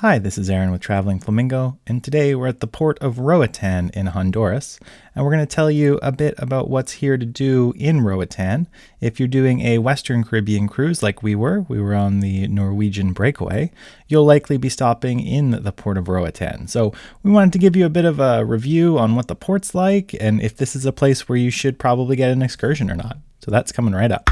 Hi, this is Aaron with Traveling Flamingo, and today we're at the port of Roatan in Honduras, and we're going to tell you a bit about what's here to do in Roatan. If you're doing a Western Caribbean cruise like we were on the Norwegian Breakaway, you'll likely be stopping in the port of Roatan. So we wanted to give you a bit of a review on what the port's like, and if this is a place where you should probably get an excursion or not. So that's coming right up.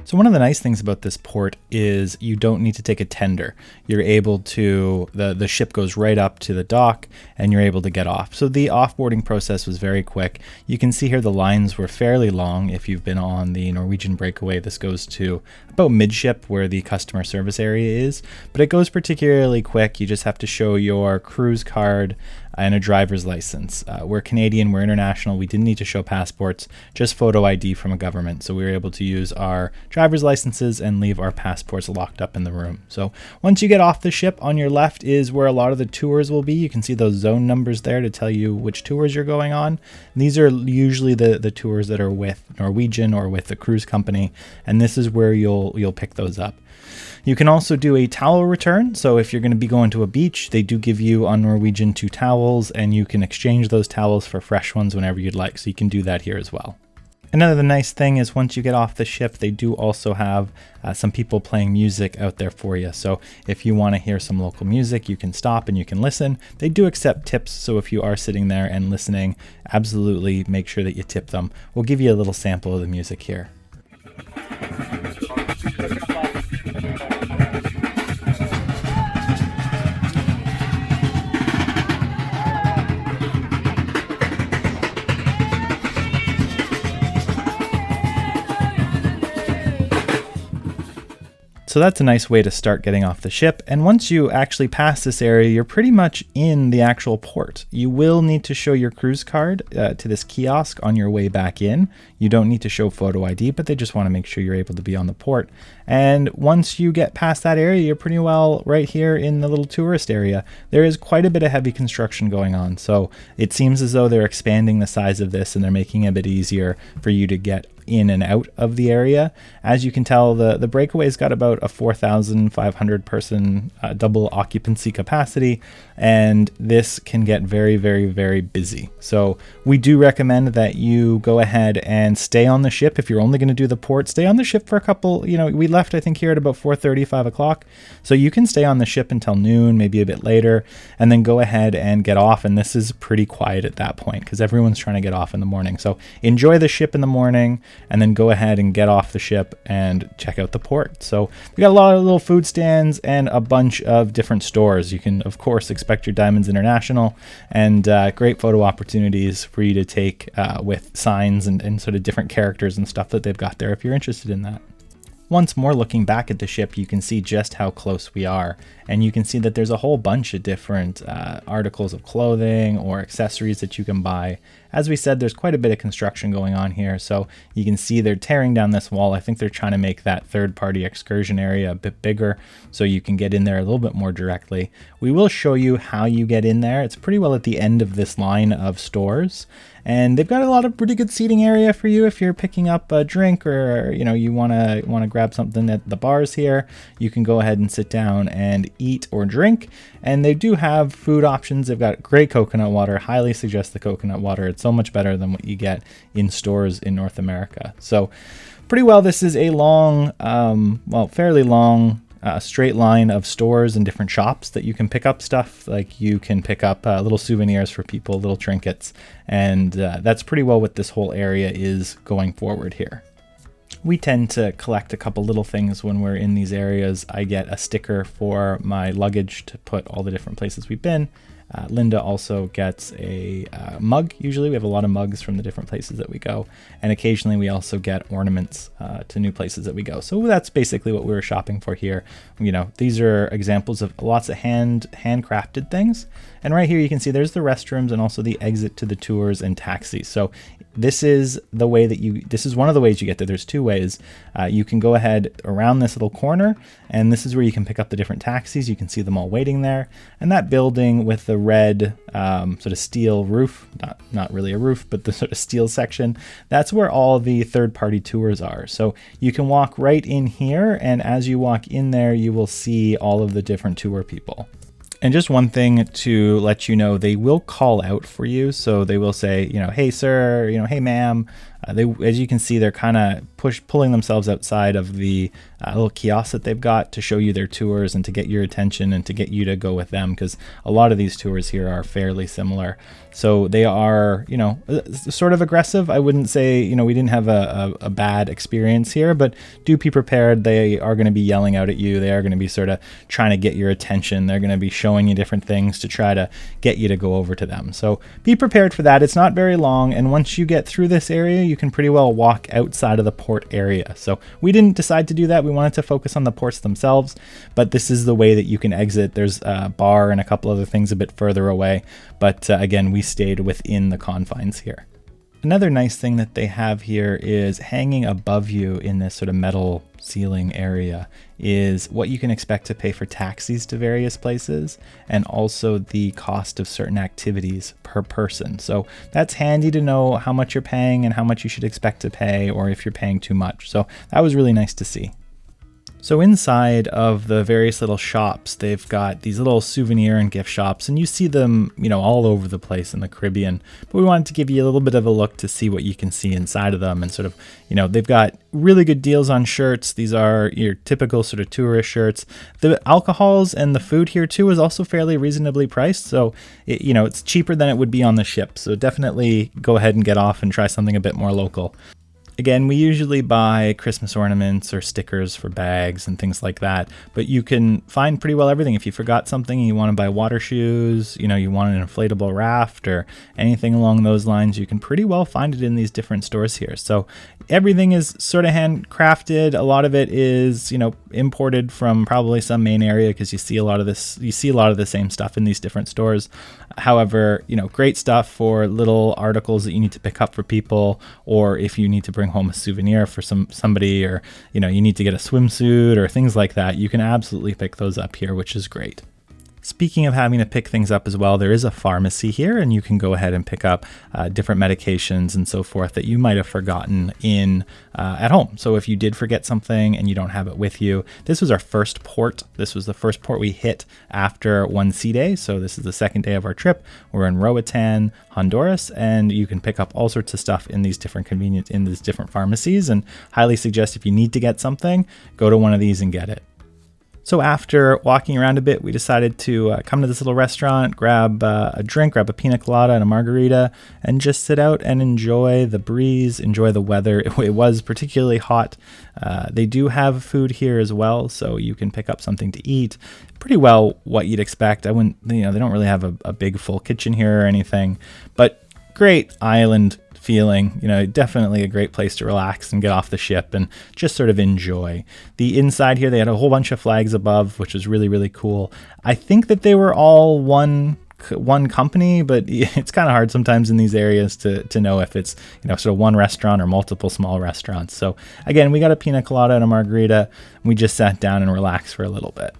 So one of the nice things about this port is you don't need to take a tender. You're able to, the ship goes right up to the dock and you're able to get off. So the offboarding process was very quick. You can see here the lines were fairly long. If you've been on the Norwegian Breakaway, this goes to about midship where the customer service area is, but it goes particularly quick. You just have to show your cruise card and a driver's license. We're Canadian, we're international, we didn't need to show passports, just photo ID from a government. So we were able to use our driver's licenses and leave our passports locked up in the room. So once you get off the ship, on your left is where a lot of the tours will be. You can see those zone numbers there to tell you which tours you're going on. And these are usually the tours that are with Norwegian or with the cruise company, and this is where you'll pick those up. You can also do a towel return. So if you're going to be going to a beach, they do give you on Norwegian 2 towels, and you can exchange those towels for fresh ones whenever you'd like. So you can do that here as well. Another nice thing is once you get off the ship, they do also have some people playing music out there for you. So if you want to hear some local music, you can stop and you can listen. They do accept tips. So if you are sitting there and listening, absolutely make sure that you tip them. We'll give you a little sample of the music here. So that's a nice way to start getting off the ship. And once you actually pass this area, you're pretty much in the actual port. You will need to show your cruise card to this kiosk on your way back in. You don't need to show photo ID, but they just want to make sure you're able to be on the port. And once you get past that area, you're pretty well right here in the little tourist area. There is quite a bit of heavy construction going on. So it seems as though they're expanding the size of this and they're making it a bit easier for you to get in and out of the area. As you can tell, the Breakaway's got about a 4,500 person double occupancy capacity, and this can get very, very, very busy. So we do recommend that you go ahead and stay on the ship. If you're only going to do the port, stay on the ship for a couple, we left I think here at about 4:30, 5 o'clock. So you can stay on the ship until noon, maybe a bit later, and then go ahead and get off. And this is pretty quiet at that point because everyone's trying to get off in the morning. So enjoy the ship in the morning and then go ahead and get off the ship and check out the port. So we got a lot of little food stands and a bunch of different stores. You can, of course, expect your Diamonds International and great photo opportunities for you to take with signs and sort of different characters and stuff that they've got there if you're interested in that. Once more looking back at the ship, you can see just how close we are. And you can see that there's a whole bunch of different articles of clothing or accessories that you can buy. As we said, there's quite a bit of construction going on here. So you can see they're tearing down this wall. I think they're trying to make that third-party excursion area a bit bigger so you can get in there a little bit more directly. We will show you how you get in there. It's pretty well at the end of this line of stores. And they've got a lot of pretty good seating area for you if you're picking up a drink or you want to grab something at the bars here. You can go ahead and sit down and eat or drink. And they do have food options. They've got great coconut water. Highly suggest the coconut water. It's so much better than what you get in stores in North America. So pretty well, this is a long, fairly long straight line of stores and different shops that you can pick up stuff. Like you can pick up little souvenirs for people, little trinkets, and that's pretty well what this whole area is going forward here. We tend to collect a couple little things when we're in these areas. I get a sticker for my luggage to put all the different places we've been. Linda also gets a mug. Usually we have a lot of mugs from the different places that we go, and occasionally we also get ornaments to new places that we go. So that's basically what we were shopping for here. These are examples of lots of handcrafted things. And right here you can see there's the restrooms and also the exit to the tours and taxis. So this is the way that this is one of the ways you get there. There's two ways. You can go ahead around this little corner, and this is where you can pick up the different taxis. You can see them all waiting there. And that building with the red sort of steel roof, not really a roof, but the sort of steel section, that's where all the third-party tours are. So you can walk right in here, and as you walk in there, you will see all of the different tour people. And just one thing to let you know, they will call out for you. So they will say, hey, sir, hey, ma'am. As you can see, they're kind of pulling themselves outside of the little kiosk that they've got to show you their tours and to get your attention and to get you to go with them, because a lot of these tours here are fairly similar. So they are, sort of aggressive. I wouldn't say, we didn't have a bad experience here, but do be prepared. They are going to be yelling out at you. They are going to be sort of trying to get your attention. They're going to be showing you different things to try to get you to go over to them. So be prepared for that. It's not very long. And once you get through this area, you can pretty well walk outside of the port area. So we didn't decide to do that. We wanted to focus on the ports themselves, but this is the way that you can exit. There's a bar and a couple other things a bit further away. But again, we stayed within the confines here. Another nice thing that they have here is hanging above you in this sort of metal ceiling area is what you can expect to pay for taxis to various places, and also the cost of certain activities per person. So that's handy to know how much you're paying and how much you should expect to pay, or if you're paying too much. So that was really nice to see. So inside of the various little shops, they've got these little souvenir and gift shops, and you see them, all over the place in the Caribbean. But we wanted to give you a little bit of a look to see what you can see inside of them, and sort of, they've got really good deals on shirts. These are your typical sort of tourist shirts. The alcohols and the food here too is also fairly reasonably priced. So, it's cheaper than it would be on the ship. So definitely go ahead and get off and try something a bit more local. Again, we usually buy Christmas ornaments or stickers for bags and things like that, but you can find pretty well everything. If you forgot something and you want to buy water shoes, you want an inflatable raft or anything along those lines, you can pretty well find it in these different stores here. So everything is sort of handcrafted. A lot of it is, imported from probably some main area, because you see a lot of the same stuff in these different stores. However, great stuff for little articles that you need to pick up for people, or if you need to bring home a souvenir for somebody, or you need to get a swimsuit or things like that, you can absolutely pick those up here, which is great. Speaking of having to pick things up as well, there is a pharmacy here, and you can go ahead and pick up different medications and so forth that you might have forgotten at home. So if you did forget something and you don't have it with you, this was our first port. This was the first port we hit after one sea day. So this is the second day of our trip. We're in Roatan, Honduras, and you can pick up all sorts of stuff in these different pharmacies, and highly suggest if you need to get something, go to one of these and get it. So after walking around a bit, we decided to come to this little restaurant, grab a drink, grab a pina colada and a margarita, and just sit out and enjoy the breeze, enjoy the weather. It was particularly hot. They do have food here as well, so you can pick up something to eat. Pretty well what you'd expect. They don't really have a big full kitchen here or anything, but great island feeling, definitely a great place to relax and get off the ship and just sort of enjoy. The inside here, they had a whole bunch of flags above, which was really, really cool. I think that they were all one company, but it's kind of hard sometimes in these areas to know if it's, sort of one restaurant or multiple small restaurants. So again, we got a pina colada and a margarita, and we just sat down and relaxed for a little bit.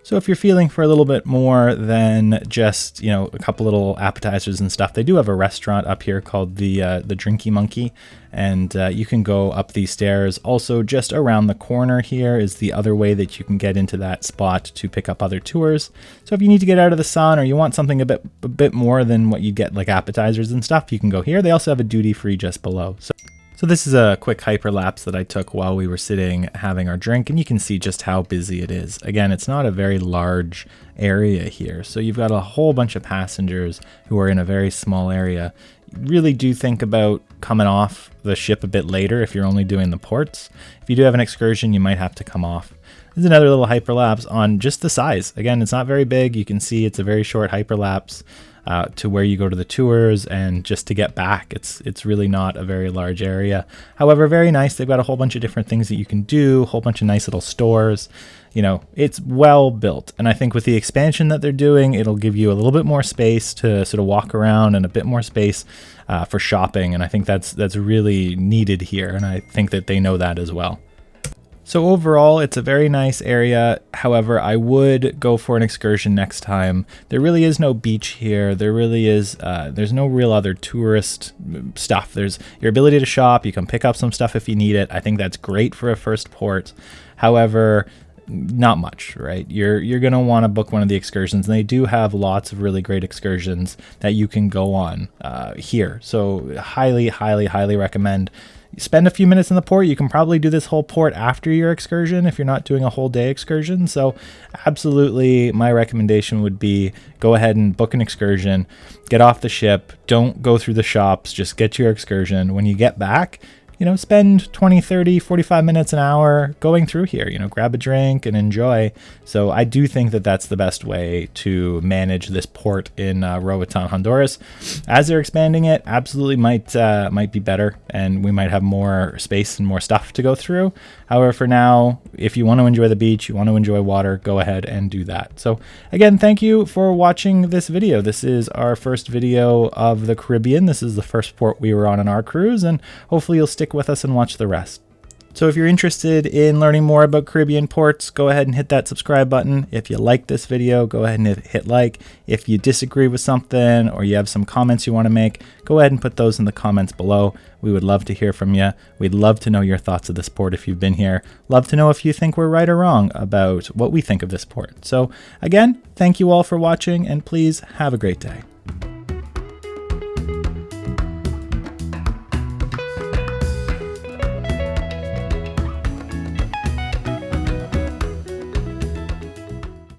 So if you're feeling for a little bit more than just, a couple little appetizers and stuff, they do have a restaurant up here called the Drinky Monkey, and you can go up these stairs. Also, just around the corner here is the other way that you can get into that spot to pick up other tours. So if you need to get out of the sun, or you want something a bit more than what you get, like appetizers and stuff, you can go here. They also have a duty free just below. So this is a quick hyperlapse that I took while we were sitting having our drink, and you can see just how busy it is. Again, it's not a very large area here, so you've got a whole bunch of passengers who are in a very small area. You really do think about coming off the ship a bit later if you're only doing the ports. If you do have an excursion, you might have to come off. There's another little hyperlapse on just the size. Again, it's not very big. You can see it's a very short hyperlapse. to where you go to the tours and just to get back. It's really not a very large area. However, very nice. They've got a whole bunch of different things that you can do, a whole bunch of nice little stores. You know, it's well built. And I think with the expansion that they're doing, it'll give you a little bit more space to sort of walk around and a bit more space for shopping. And I think that's really needed here. And I think that they know that as well. So overall, it's a very nice area. However, I would go for an excursion next time. There really is no beach here. There really is, there's no real other tourist stuff. There's your ability to shop. You can pick up some stuff if you need it. I think that's great for a first port. However, not much, right? You're going to want to book one of the excursions, and they do have lots of really great excursions that you can go on here. So highly, highly, highly recommend. Spend a few minutes in the port. You can probably do this whole port after your excursion if you're not doing a whole day excursion. So absolutely, my recommendation would be go ahead and book an excursion, get off the ship, don't go through the shops, just get your excursion. When you get back, you know, spend 20, 30, 45 minutes, an hour going through here, you know, grab a drink and enjoy. So I do think that that's the best way to manage this port in Roatan, Honduras. As they're expanding it, absolutely might be better, and we might have more space and more stuff to go through. However, for now, if you want to enjoy the beach, you want to enjoy water, go ahead and do that. So again, thank you for watching this video. This is our first video of the Caribbean. This is the first port we were on our cruise, and hopefully you'll stick with us and watch the rest. So if you're interested in learning more about Caribbean ports, go ahead and hit that subscribe button. If you like this video, go ahead and hit like. If you disagree with something or you have some comments you want to make, go ahead and put those in the comments below. We would love to hear from you. We'd love to know your thoughts of this port if you've been here. Love to know if you think we're right or wrong about what we think of this port. So again, thank you all for watching, and please have a great day.